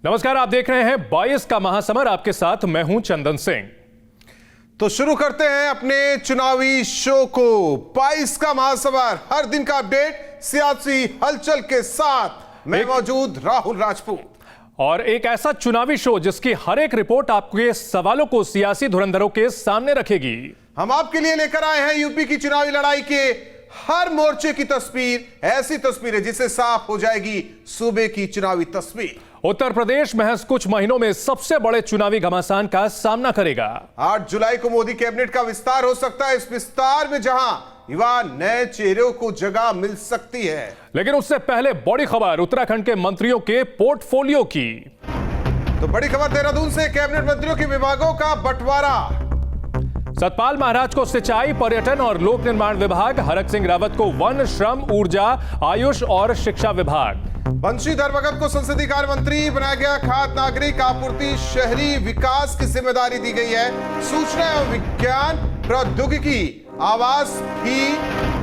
नमस्कार, आप देख रहे हैं 22 का महासमर। आपके साथ मैं हूं चंदन सिंह। तो शुरू करते हैं अपने चुनावी शो को। 22 का महासमर, हर दिन का अपडेट सियासी हलचल के साथ। मैं मौजूद राहुल राजपूत और एक ऐसा चुनावी शो जिसकी हर एक रिपोर्ट आपके सवालों को सियासी धुरंधरों के सामने रखेगी। हम आपके लिए लेकर आए हैं यूपी की चुनावी लड़ाई के हर मोर्चे की तस्वीर, ऐसी तस्वीरें जिससे साफ हो जाएगी सूबे की चुनावी तस्वीर। उत्तर प्रदेश महज कुछ महीनों में सबसे बड़े चुनावी घमासान का सामना करेगा। 8 जुलाई को मोदी कैबिनेट का विस्तार हो सकता है। इस विस्तार में जहां युवा नए चेहरों को जगह मिल सकती है, लेकिन उससे पहले बड़ी खबर उत्तराखंड के मंत्रियों के पोर्टफोलियो की। तो बड़ी खबर देहरादून से, कैबिनेट मंत्रियों के विभागों का बंटवारा। सतपाल महाराज को सिंचाई, पर्यटन और लोक निर्माण विभाग, हरक सिंह रावत को वन, श्रम, ऊर्जा, आयुष और शिक्षा विभाग। बंशीधर भगत को संसदीय कार्य मंत्री बनाया गया। खाद्य नागरिक आपूर्ति, शहरी विकास की जिम्मेदारी दी गई है। सूचना एवं विज्ञान प्रौद्योगिकी, आवास भी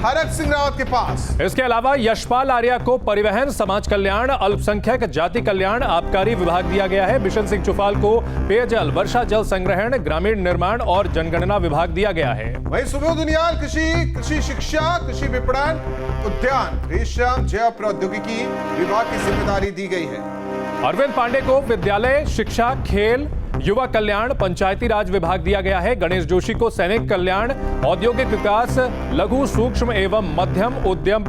हरक सिंह रावत के पास। इसके अलावा यशपाल आर्या को परिवहन, समाज कल्याण, अल्पसंख्यक जाति कल्याण, आबकारी विभाग दिया गया है। बिशन सिंह चुफाल को पेयजल, वर्षा जल संग्रहण, ग्रामीण निर्माण और जनगणना विभाग दिया गया है। वहीं सुबोध उनियाल कृषि शिक्षा, कृषि विपणन, उद्यान, रेशम, जैव प्रौद्योगिकी विभाग की जिम्मेदारी दी गई है। अरविंद पांडे को विद्यालय शिक्षा, खेल, युवा कल्याण, पंचायती राज विभाग दिया गया है। गणेश जोशी को सैनिक कल्याण, औद्योगिक विकास, लघु सूक्ष्म एवं मध्यम उद्यम,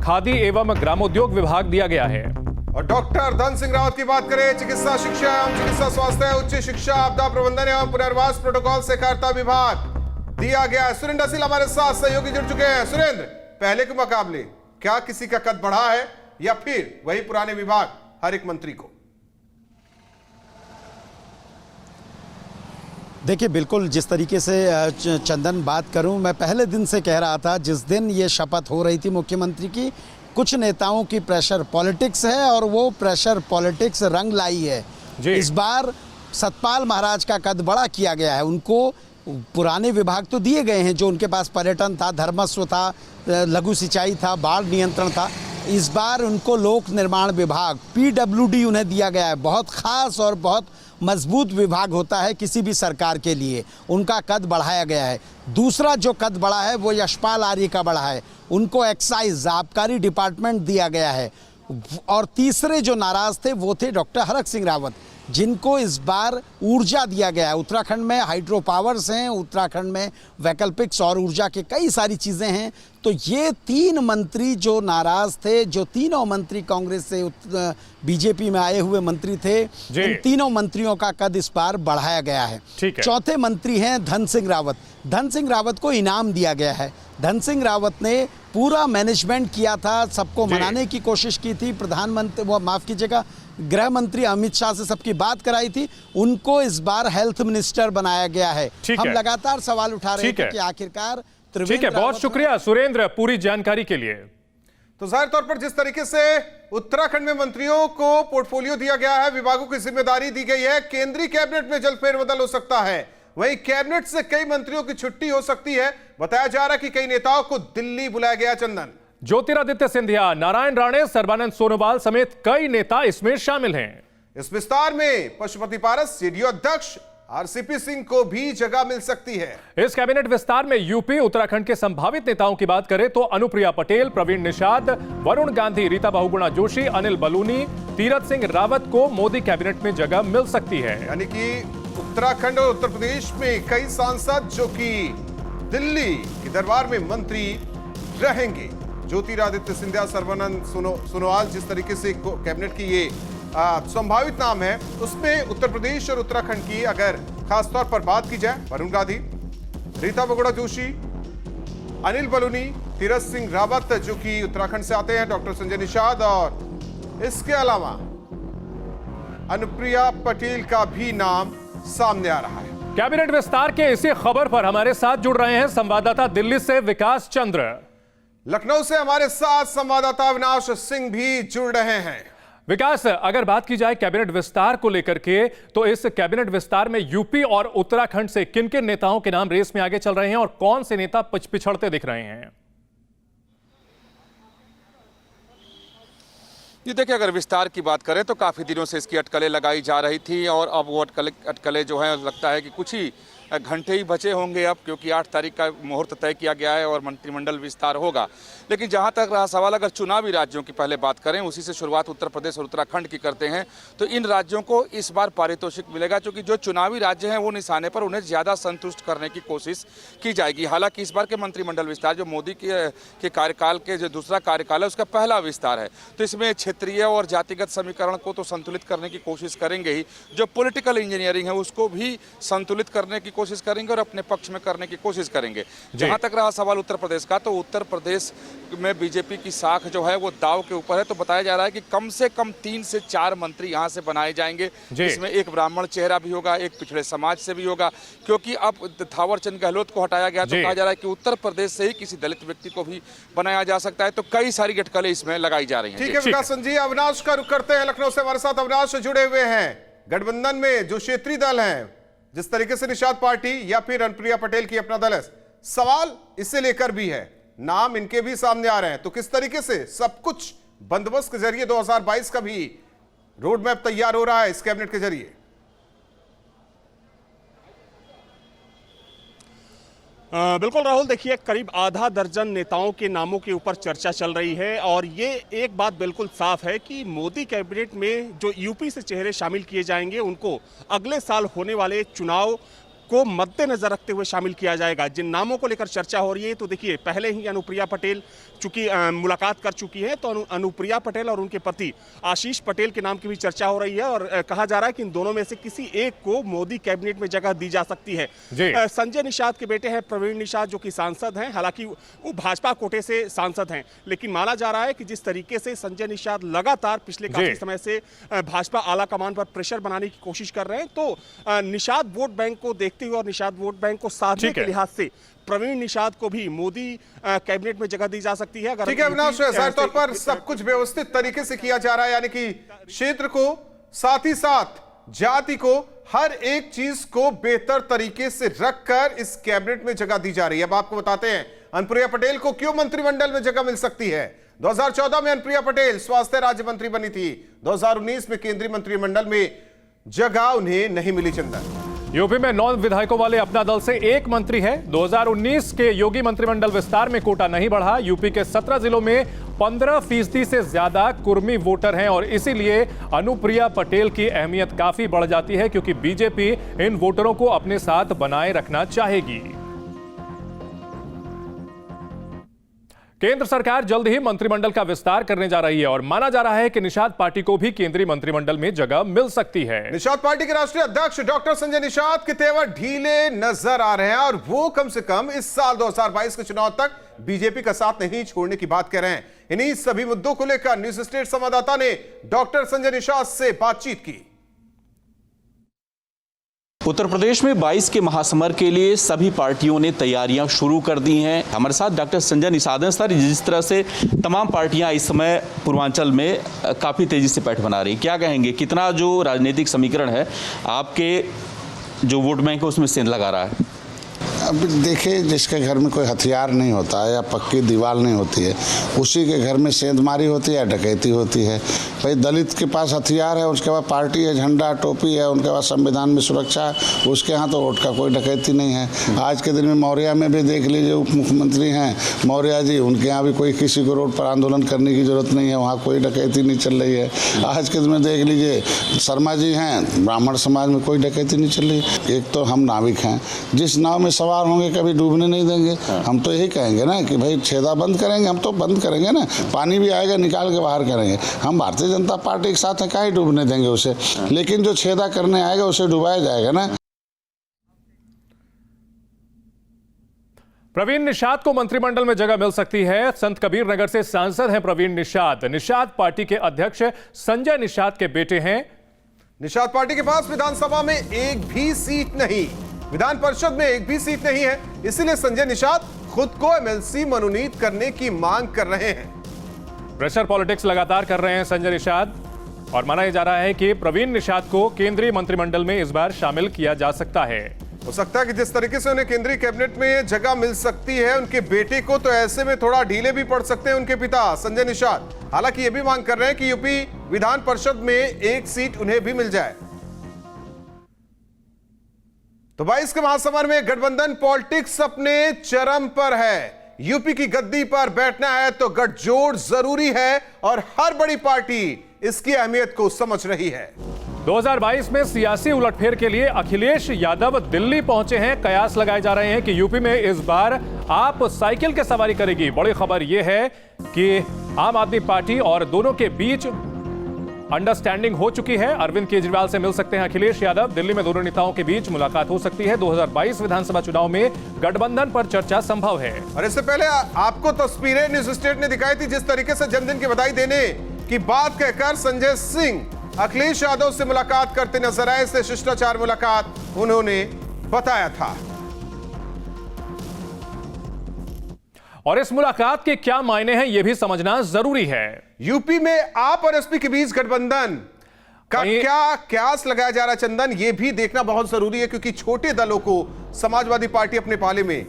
खादी एवं ग्रामोद्योग विभाग दिया गया है। और डॉक्टर धन सिंह रावत की बात करें, चिकित्सा शिक्षा एवं चिकित्सा स्वास्थ्य, उच्च शिक्षा, आपदा प्रबंधन एवं पुनर्वास प्रोटोकॉल सहकारिता विभाग दिया गया है। सुरेंद्र असील हमारे साथ सहयोगी जुड़ चुके हैं। सुरेंद्र, पहले के मुकाबले क्या किसी का कद बढ़ा है या फिर वही पुराने विभाग हर एक मंत्री को? देखिए, बिल्कुल जिस तरीके से चंदन बात करूं, मैं पहले दिन से कह रहा था, जिस दिन ये शपथ हो रही थी मुख्यमंत्री की, कुछ नेताओं की प्रेशर पॉलिटिक्स है और वो प्रेशर पॉलिटिक्स रंग लाई है। इस बार सतपाल महाराज का कद बड़ा किया गया है। उनको पुराने विभाग तो दिए गए हैं, जो उनके पास पर्यटन था, धर्मस्व था, लघु सिंचाई था, बाढ़ नियंत्रण था। इस बार उनको लोक निर्माण विभाग, PWD उन्हें दिया गया है। बहुत खास और बहुत मजबूत विभाग होता है किसी भी सरकार के लिए। उनका कद बढ़ाया गया है। दूसरा जो कद बढ़ा है वो यशपाल आर्य का बढ़ा है। उनको एक्साइज, आबकारी डिपार्टमेंट दिया गया है। और तीसरे जो नाराज थे वो थे डॉक्टर हरक सिंह रावत, जिनको इस बार ऊर्जा दिया गया है। उत्तराखंड में हाइड्रो पावर्स हैं, उत्तराखंड में वैकल्पिक सौर ऊर्जा के कई सारी चीज़ें हैं। तो ये 3 मंत्री जो नाराज थे, जो तीनों मंत्री कांग्रेस से बीजेपी में आए हुए मंत्री थे, इन तीनों मंत्रियों का कद इस बार बढ़ाया गया है। चौथे मंत्री हैं धन सिंह रावत। धन सिंह रावत को इनाम दिया गया है। धन सिंह रावत ने पूरा मैनेजमेंट किया था, सबको मनाने की कोशिश की थी। प्रधानमंत्री, वो माफ कीजिएगा, गृह मंत्री अमित शाह से सबकी बात कराई थी। उनको इस बार हेल्थ मिनिस्टर बनाया गया है। हम लगातार सवाल उठा रहे थे कि आखिरकार। ठीक है, बहुत शुक्रिया सुरेंद्र पूरी जानकारी के लिए। तो जाहिर तौर पर जिस तरीके से उत्तराखंड में मंत्रियों को पोर्टफोलियो दिया गया है, विभागों की जिम्मेदारी दी गई है, केंद्रीय कैबिनेट में जल्द फेरबदल हो सकता है। वहीं कैबिनेट से कई मंत्रियों की छुट्टी हो सकती है। बताया जा रहा है कि कई नेताओं को दिल्ली बुलाया गया। चंदन, ज्योतिरादित्य सिंधिया, नारायण राणे, सर्बानंद सोनोवाल समेत कई नेता इसमें शामिल हैं। इस विस्तार में पशुपति पारस, जेडीयू अध्यक्ष RCP सिंह को भी जगह मिल सकती है। इस कैबिनेट विस्तार में यूपी, उत्तराखंड के संभावित नेताओं की बात करें तो अनुप्रिया पटेल, प्रवीण निषाद, वरुण गांधी, रीता बहुगुणा जोशी, अनिल बलूनी, तीरथ सिंह रावत को मोदी कैबिनेट में जगह मिल सकती है। यानी कि उत्तराखंड और उत्तर प्रदेश में कई सांसद जो कि दिल्ली के दरबार में मंत्री रहेंगे। ज्योतिरादित्य सिंधिया, सर्बानंद सोनोवाल, जिस तरीके से कैबिनेट की ये संभावित नाम है, उसमें उत्तर प्रदेश और उत्तराखंड की अगर खासतौर पर बात की जाए, वरुण गांधी, रीता बहुगुणा जोशी, अनिल बलूनी, तीरथ सिंह रावत जो कि उत्तराखंड से आते हैं, डॉक्टर संजय निषाद, और इसके अलावा अनुप्रिया पटेल का भी नाम सामने आ रहा है। कैबिनेट विस्तार के इसी खबर पर हमारे साथ जुड़ रहे हैं संवाददाता दिल्ली से विकास चंद्र। लखनऊ से हमारे साथ संवाददाता अविनाश सिंह भी जुड़ रहे हैं। विकास, अगर बात की जाए कैबिनेट विस्तार को लेकर के, तो इस कैबिनेट विस्तार में यूपी और उत्तराखंड से किन किन नेताओं के नाम रेस में आगे चल रहे हैं और कौन से नेता पिछड़ते दिख रहे हैं? जी देखिए, अगर विस्तार की बात करें तो काफ़ी दिनों से इसकी अटकलें लगाई जा रही थी और अब वो अटकलें जो हैं लगता है कि कुछ ही घंटे ही बचे होंगे अब, क्योंकि 8 तारीख का मुहूर्त तय किया गया है और मंत्रिमंडल विस्तार होगा। लेकिन जहां तक रहा सवाल, अगर चुनावी राज्यों की पहले बात करें, उसी से शुरुआत उत्तर प्रदेश और उत्तराखंड की करते हैं, तो इन राज्यों को इस बार पारितोषिक मिलेगा, क्योंकि जो चुनावी राज्य हैं वो निशाने पर उन्हें ज़्यादा संतुष्ट करने की कोशिश की जाएगी। हालांकि इस बार के मंत्रिमंडल विस्तार जो मोदी के कार्यकाल के जो दूसरा कार्यकाल है उसका पहला विस्तार है, तो इसमें क्षेत्रीय और जातिगत समीकरण को तो संतुलित करने की कोशिश करेंगे ही, जो पॉलिटिकल इंजीनियरिंग है उसको भी संतुलित करने की कोशिश करेंगे और अपने पक्ष में करने की कोशिश करेंगे। जहां तक रहा सवाल उत्तर प्रदेश का, तो उत्तर प्रदेश में बीजेपी की साख जो है वो दाव के ऊपर है। तो बताया जा रहा है कि कम से कम 3 से 4 मंत्री यहां से बनाए जाएंगे, जिसमें एक ब्राह्मण चेहरा भी होगा, एक पिछड़े समाज से भी होगा, क्योंकि अब थावरचंद गहलोत को हटाया गया, तो कहा जा रहा है कि उत्तर प्रदेश से ही किसी दलित व्यक्ति को भी बनाया जा सकता है। तो कई सारी अटकलें इसमें लगाई जा रही हैं। ठीक है विकास जी, अविनाश का रुख करते हैं लखनऊ से। हमारे साथ अविनाश जुड़े हुए हैं। गठबंधन में जो क्षेत्रीय दल हैं, जिस तरीके से निषाद पार्टी या फिर अनुप्रिया पटेल की अपना दल है, सवाल इससे लेकर भी है, नाम इनके भी सामने आ रहे हैं, तो किस तरीके से सब कुछ बंदोबस्त के जरिए 2022 का भी रोड मैप तैयार हो रहा है इस कैबिनेट के जरिए? बिल्कुल राहुल, देखिए करीब आधा दर्जन नेताओं के नामों के ऊपर चर्चा चल रही है और ये एक बात बिल्कुल साफ है कि मोदी कैबिनेट में जो यूपी से चेहरे शामिल किए जाएंगे उनको अगले साल होने वाले चुनाव को मद्देनजर रखते हुए शामिल किया जाएगा। जिन नामों को लेकर चर्चा हो रही है, तो देखिए पहले ही अनुप्रिया पटेल चूंकि मुलाकात कर चुकी है, तो अनुप्रिया पटेल और उनके पति आशीष पटेल के नाम की भी चर्चा हो रही है और कहा जा रहा है कि इन दोनों में से किसी एक को मोदी कैबिनेट में जगह दी जा सकती है। संजय निषाद के बेटे हैं प्रवीण निषाद, जो कि सांसद हैं, हालांकि वो भाजपा कोटे से सांसद हैं, लेकिन माना जा रहा है कि जिस तरीके से संजय निषाद लगातार पिछले काफी समय से भाजपा आला कमान पर प्रेशर बनाने की कोशिश कर रहे हैं, तो निषाद वोट बैंक को देखते हुए और निषाद वोट बैंक को साधने के लिहाज से प्रवीण निषाद को भी मोदी कैबिनेट में जगह दी जा सकती है। अगर ठीक है अविनाश, जाहिर तौर पर सब कुछ व्यवस्थित तरीके से किया जा रहा है, यानी कि क्षेत्र को साथ ही साथ जाति को, हर एक चीज को बेहतर तरीके से रखकर इस कैबिनेट में जगह दी जा रही है। अब आपको बताते हैं अनुप्रिया पटेल को क्यों मंत्रिमंडल में जगह मिल सकती है। 2014 में अनुप्रिया पटेल स्वास्थ्य राज्य मंत्री बनी थी, 2019 में केंद्रीय मंत्रिमंडल में जगह उन्हें नहीं मिली। चंदन, यूपी में 9 विधायकों वाले अपना दल से एक मंत्री है। 2019 के योगी मंत्रिमंडल विस्तार में कोटा नहीं बढ़ा। यूपी के 17 जिलों में 15% से ज्यादा कुर्मी वोटर हैं और इसीलिए अनुप्रिया पटेल की अहमियत काफी बढ़ जाती है, क्योंकि बीजेपी इन वोटरों को अपने साथ बनाए रखना चाहेगी। केंद्र सरकार जल्द ही मंत्रिमंडल का विस्तार करने जा रही है और माना जा रहा है कि निषाद पार्टी को भी केंद्रीय मंत्रिमंडल में जगह मिल सकती है। निषाद पार्टी के राष्ट्रीय अध्यक्ष डॉक्टर संजय निषाद के तेवर ढीले नजर आ रहे हैं और वो कम से कम इस साल 2022 के चुनाव तक बीजेपी का साथ नहीं छोड़ने की बात कर रहे हैं। इन्हीं सभी मुद्दों को लेकर न्यूज स्टेट संवाददाता ने डॉक्टर संजय निषाद से बातचीत की। उत्तर प्रदेश में 22 के महासमर के लिए सभी पार्टियों ने तैयारियां शुरू कर दी हैं। हमारे साथ डॉक्टर संजय निषाद हैं। सर, जिस तरह से तमाम पार्टियां इस समय पूर्वांचल में काफ़ी तेज़ी से पैठ बना रही, क्या कहेंगे, कितना जो राजनीतिक समीकरण है आपके जो वोट बैंक है उसमें सेंध लगा रहा है? अब देखिए, जिसके घर में कोई हथियार नहीं होता है या पक्की दीवार नहीं होती है, उसी के घर में सेंधमारी होती है, डकैती होती है। भाई दलित के पास हथियार है, उसके बाद पार्टी है, झंडा टोपी है, उनके पास संविधान में सुरक्षा है, उसके यहाँ तो वोट का कोई डकैती नहीं है। आज के दिन में मौर्या में भी देख लीजिए, उप मुख्यमंत्री हैं मौर्या जी, उनके यहाँ भी कोई किसी को रोड पर आंदोलन करने की जरूरत नहीं है, वहाँ कोई डकैती नहीं चल रही है। आज के दिन में देख लीजिए शर्मा जी हैं, ब्राह्मण समाज में कोई डकैती नहीं चल रही। एक तो हम नाविक हैं, जिस नाव में सवार होंगे कभी डूबने नहीं देंगे। हम तो यही कहेंगे ना कि भाई छेदा बंद करेंगे, हम तो बंद करेंगे ना, पानी भी आएगा निकाल के बाहर करेंगे। हम भारतीय जनता पार्टी के साथ हैं, काहे डूबने देंगे उसे, लेकिन जो छेदा करने आएगा उसे डुबाया जाएगा ना। प्रवीण निषाद को मंत्रिमंडल में जगह मिल सकती है। संत कबीर नगर से सांसद हैं प्रवीण निषाद। निषाद पार्टी के अध्यक्ष संजय निषाद के बेटे हैं। निषाद पार्टी के पास विधानसभा में एक भी सीट नहीं, विधान परिषद में एक भी सीट नहीं है, इसीलिए संजय निषाद खुद को एमएलसी मनोनीत करने की मांग कर रहे हैं। प्रेशर पॉलिटिक्स लगातार कर रहे हैं संजय निषाद और माना जा रहा है कि प्रवीण निषाद को केंद्रीय मंत्रिमंडल में इस बार शामिल किया जा सकता है। हो सकता है कि जिस तरीके से उन्हें केंद्रीय कैबिनेट में जगह मिल सकती है उनके बेटे को, तो ऐसे में थोड़ा ढीले भी पड़ सकते हैं उनके पिता संजय निषाद। हालांकि ये भी मांग कर रहे हैं कि यूपी विधान परिषद में एक सीट उन्हें भी मिल जाए। तो 22 के महासमर में गठबंधन पॉलिटिक्स अपने चरम पर है। यूपी की गद्दी पर बैठना है तो गठजोड़ जरूरी है और हर बड़ी पार्टी इसकी अहमियत को समझ रही है। 2022 में सियासी उलटफेर के लिए अखिलेश यादव दिल्ली पहुंचे हैं। कयास लगाए जा रहे हैं कि यूपी में इस बार आप साइकिल की सवारी करेगी। बड़ी खबर यह है कि आम आदमी पार्टी और दोनों के बीच अंडरस्टैंडिंग हो चुकी है। अरविंद केजरीवाल से मिल सकते हैं अखिलेश यादव। दिल्ली में दोनों नेताओं के बीच मुलाकात हो सकती है। 2022 विधानसभा चुनाव में गठबंधन पर चर्चा संभव है। और इससे पहले आपको तस्वीरें न्यूज स्टेट ने दिखाई थी, जिस तरीके से जन्मदिन की बधाई देने की बात कहकर संजय सिंह अखिलेश यादव से मुलाकात करते नजर आए। इसे शिष्टाचार मुलाकात उन्होंने बताया था। और इस मुलाकात के क्या मायने हैं यह भी समझना जरूरी है। यूपी में आप और एसपी के बीच गठबंधन का क्या क्यास लगाया जा रहा है चंदन, यह भी देखना बहुत जरूरी है, क्योंकि छोटे दलों को समाजवादी पार्टी अपने पाले में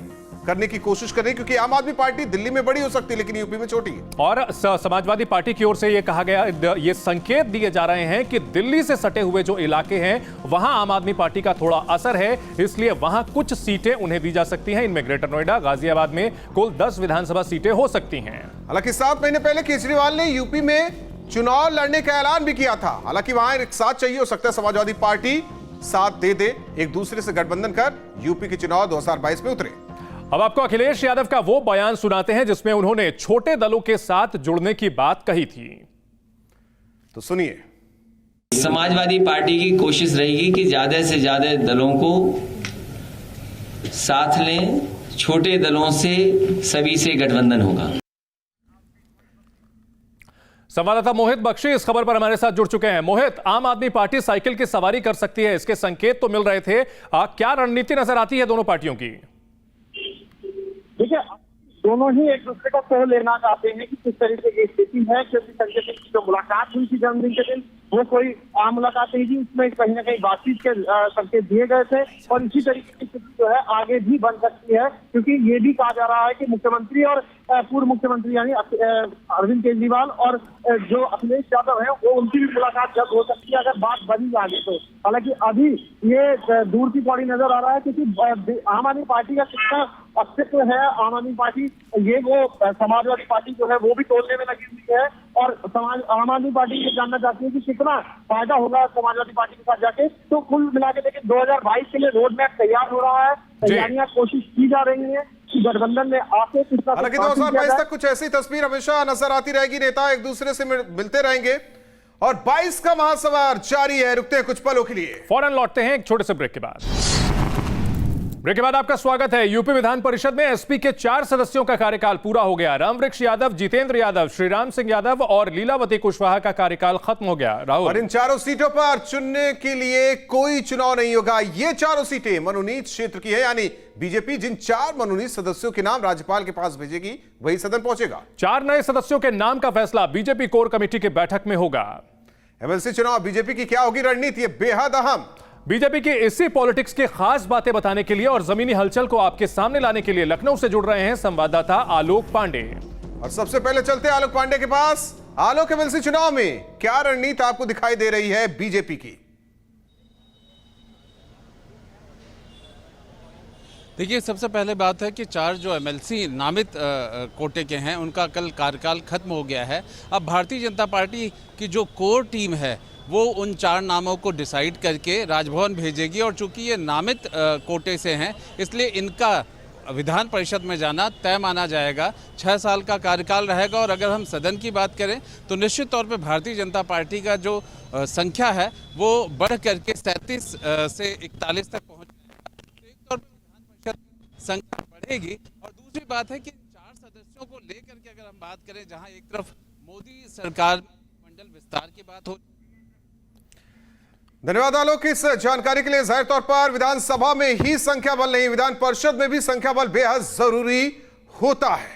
करने की कोशिश कर रही है। क्योंकि आम आदमी पार्टी दिल्ली में बड़ी हो सकती है लेकिन यूपी में छोटी है। और समाजवादी पार्टी की ओर से यह कहा गया, ये संकेत दिए जा रहे हैं कि दिल्ली से सटे हुए जो इलाके हैं वहां आम आदमी पार्टी का थोड़ा असर है, इसलिए वहां कुछ सीटें उन्हें दी जा सकती हैं। इनमें ग्रेटर नोएडा, गाजियाबाद में कुल 10 विधानसभा सीटें हो सकती हैं। हालांकि 7 महीने पहले केजरीवाल ने यूपी में चुनाव लड़ने का ऐलान भी किया था। हालांकि वहां एक साथ चाहिए, हो सकता है समाजवादी पार्टी साथ दे दे, एक दूसरे से गठबंधन कर यूपी के चुनाव 2022 में उतरे। अब आपको अखिलेश यादव का वो बयान सुनाते हैं जिसमें उन्होंने छोटे दलों के साथ जुड़ने की बात कही थी। तो सुनिए। समाजवादी पार्टी की कोशिश रहेगी कि ज्यादा से ज्यादा दलों को साथ लें, छोटे दलों से सभी से गठबंधन होगा। संवाददाता मोहित बख्शी इस खबर पर हमारे साथ जुड़ चुके हैं। मोहित, आम आदमी पार्टी साइकिल की सवारी कर सकती है, इसके संकेत तो मिल रहे थे। क्या रणनीति नजर आती है दोनों पार्टियों की? देखिए, दोनों ही एक दूसरे का सह लेना चाहते हैं कि किस तरीके की स्थिति है, क्योंकि संजय सिंह की जो मुलाकात हुई थी जन्मदिन के दिन वो कोई आम मुलाकात नहीं थी। उसमें कहीं ना कहीं बातचीत के संकेत दिए गए थे और इसी तरीके की स्थिति जो है आगे भी बन सकती है, क्योंकि ये भी कहा जा रहा है कि मुख्यमंत्री और पूर्व मुख्यमंत्री यानी अरविंद केजरीवाल और जो अखिलेश यादव है वो उनकी भी मुलाकात जल्द हो सकती है अगर बात बनी आगे तो। हालांकि अभी ये दूर की पौड़ी नजर आ रहा है, क्योंकि आम आदमी पार्टी का कितना अस्तित्व है, आम आदमी पार्टी ये वो समाजवादी पार्टी जो है वो भी तोड़ने में लगी हुई है और आम आदमी पार्टी ये जानना चाहती है कि कितना फायदा होगा समाजवादी पार्टी के साथ जाके। तो कुल मिला के देखिए 2022 के लिए रोड मैप तैयार हो रहा है, तैयारियां कोशिश की जा रही है कि गठबंधन में आके किस तरह। हालांकि 2022 तक कुछ ऐसी तस्वीर हमेशा नजर आती रहेगी, नेता एक दूसरे से मिलते रहेंगे और 22 का महासवार जारी है। रुकते हैं कुछ पलों के लिए, फौरन लौटते हैं एक छोटे से ब्रेक के बाद। ब्रेक के बाद आपका स्वागत है। यूपी विधान परिषद में एसपी के 4 सदस्यों का कार्यकाल पूरा हो गया। रामवृक्ष यादव, जितेंद्र यादव, श्रीराम सिंह यादव और लीलावती कुशवाहा का कार्यकाल खत्म हो गया। राहुल, और इन 4 सीटों पर चुनने के लिए कोई चुनाव नहीं होगा। ये 4 सीटें मनोनीत क्षेत्र की है, यानी बीजेपी जिन 4 मनोनीत सदस्यों के नाम राज्यपाल के पास भेजेगी वही सदन पहुंचेगा। 4 नए सदस्यों के नाम का फैसला बीजेपी कोर कमेटी की बैठक में होगा। एमएलसी चुनाव बीजेपी की क्या होगी रणनीति, ये बेहद अहम। बीजेपी की इसी पॉलिटिक्स की खास बातें बताने के लिए और जमीनी हलचल को आपके सामने लाने के लिए लखनऊ से जुड़ रहे हैं संवाददाता आलोक पांडे। और सबसे पहले चलते हैं आलोक पांडे के पास। आलोक, एमएलसी चुनाव में क्या रणनीति आपको दिखाई दे रही है बीजेपी की? देखिए, सबसे पहले बात है कि 4 जो एमएलसी नामित कोटे के हैं उनका कल कार्यकाल खत्म हो गया है। अब भारतीय जनता पार्टी की जो कोर टीम है वो उन 4 नामों को डिसाइड करके राजभवन भेजेगी और चूंकि ये नामित कोटे से हैं इसलिए इनका विधान परिषद में जाना तय माना जाएगा। 6 साल का कार्यकाल रहेगा और अगर हम सदन की बात करें तो निश्चित तौर पे भारतीय जनता पार्टी का जो संख्या है वो बढ़ करके 37 से 41 तक पहुँच जाएगा। एक तौर पर विधान परिषद संख्या बढ़ेगी और दूसरी बात है कि 4 सदस्यों को लेकर के अगर हम बात करें, जहाँ एक तरफ मोदी सरकार मंडल विस्तार की बात हो। धन्यवाद आलोक इस जानकारी के लिए। जाहिर तौर पर विधानसभा में ही संख्या बल नहीं, विधान परिषद में भी संख्या बल बेहद जरूरी होता है।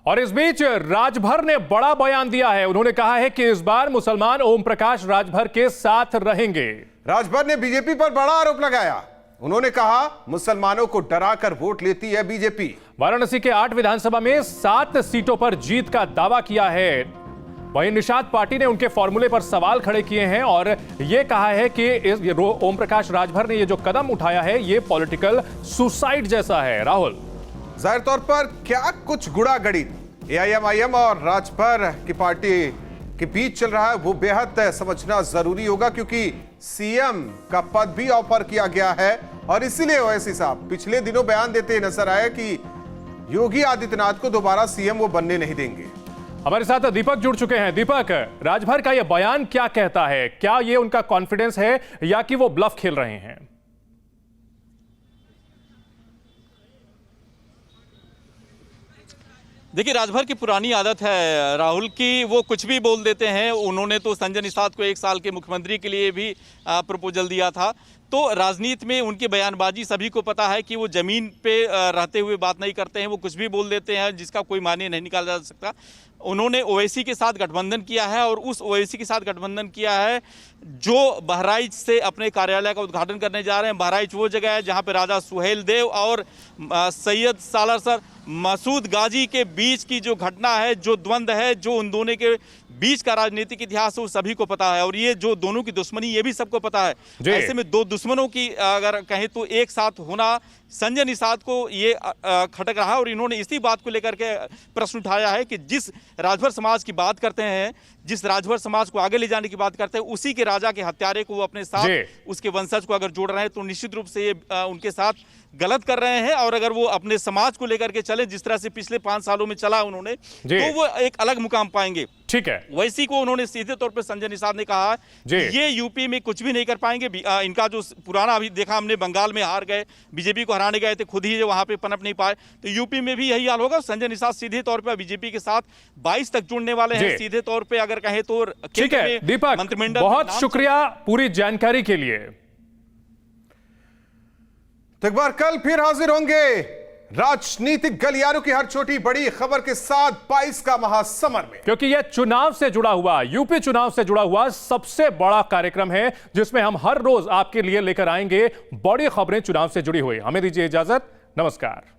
और इस बीच राजभर ने बड़ा बयान दिया है। उन्होंने कहा है कि इस बार मुसलमान ओम प्रकाश राजभर के साथ रहेंगे। राजभर ने बीजेपी पर बड़ा आरोप लगाया उन्होंने कहा मुसलमानों को डराकर वोट लेती है बीजेपी। वाराणसी के 8 विधानसभा में 7 सीटों पर जीत का दावा किया है। वहीं निषाद पार्टी ने उनके फॉर्मूले पर सवाल खड़े किए हैं और यह कहा है कि ओम प्रकाश राजभर ने यह जो कदम उठाया है यह पॉलिटिकल सुसाइड जैसा है। राहुल, जाहिर तौर पर क्या कुछ गुड़ागड़ित एआईएमआईएम और राजभर की पार्टी के बीच चल रहा है वो बेहद समझना जरूरी होगा, क्योंकि सीएम का पद भी ऑफर किया गया है और इसीलिए ओवैसी साहब पिछले दिनों बयान देते नजर आए कि योगी आदित्यनाथ को दोबारा सीएम वो बनने नहीं देंगे। हमारे साथ दीपक जुड़ चुके हैं। दीपक, राजभर का यह बयान क्या कहता है? क्या यह उनका कॉन्फिडेंस है या कि वो ब्लफ खेल रहे हैं? देखिए, राजभर की पुरानी आदत है राहुल की वो कुछ भी बोल देते हैं। उन्होंने तो संजय निषाद को 1 साल के मुख्यमंत्री के लिए भी प्रपोजल दिया था। तो राजनीति में उनकी बयानबाजी सभी को पता है कि वो जमीन पे रहते हुए बात नहीं करते हैं, वो कुछ भी बोल देते हैं जिसका कोई मायने नहीं निकाला जा सकता। उन्होंने ओवैसी के साथ गठबंधन किया है और उस ओवैसी के साथ गठबंधन किया है जो बहराइच से अपने कार्यालय का उद्घाटन करने जा रहे हैं। बहराइच वो जगह है जहां पे राजा सुहेल देव और सैयद सालासर मसूद गाजी के बीच की जो घटना है, जो द्वंद्व है, जो उन दोनों के बीच का राजनीतिक इतिहास है वो सभी को पता है और ये जो दोनों की दुश्मनी ये भी सबको पता है। ऐसे में दो दुश्मनों की अगर कहें तो एक साथ होना संजय निषाद को ये खटक रहा है और इन्होंने इसी बात को लेकर के प्रश्न उठाया है कि जिस राजभर समाज की बात करते हैं, जिस राजभर समाज को आगे ले जाने की बात करते हैं, उसी के राजा के हत्यारे को वो अपने साथ उसके वंशज को अगर जोड़ रहे हैं तो निश्चित रूप से ये उनके साथ गलत कर रहे हैं। और अगर वो अपने समाज को लेकर के चले जिस तरह से पिछले 5 सालों में चला उन्होंने, तो वो एक अलग मुकाम पाएंगे। ठीक है, वैसी को उन्होंने सीधे तौर पे संजय निषाद ने कहा ये यूपी में कुछ भी नहीं कर पाएंगे। इनका जो पुराना अभी देखा हमने, बंगाल में हार गए, बीजेपी को हराने गए थे, खुद ही वहां पे पनप नहीं पाए, तो यूपी में भी यही हाल होगा। संजय निषाद सीधे तौर पे बीजेपी के साथ 22 तक जुड़ने वाले हैं सीधे तौर पे अगर कहें तो। ठीक है दीपक, मंत्रिमंडल बहुत शुक्रिया पूरी जानकारी के लिए। तो एक बार कल फिर हाजिर होंगे राजनीतिक गलियारों की हर छोटी बड़ी खबर के साथ 22 का महासमर में, क्योंकि यह चुनाव से जुड़ा हुआ, यूपी चुनाव से जुड़ा हुआ सबसे बड़ा कार्यक्रम है जिसमें हम हर रोज आपके लिए लेकर आएंगे बड़ी खबरें चुनाव से जुड़ी हुई। हमें दीजिए इजाजत, नमस्कार।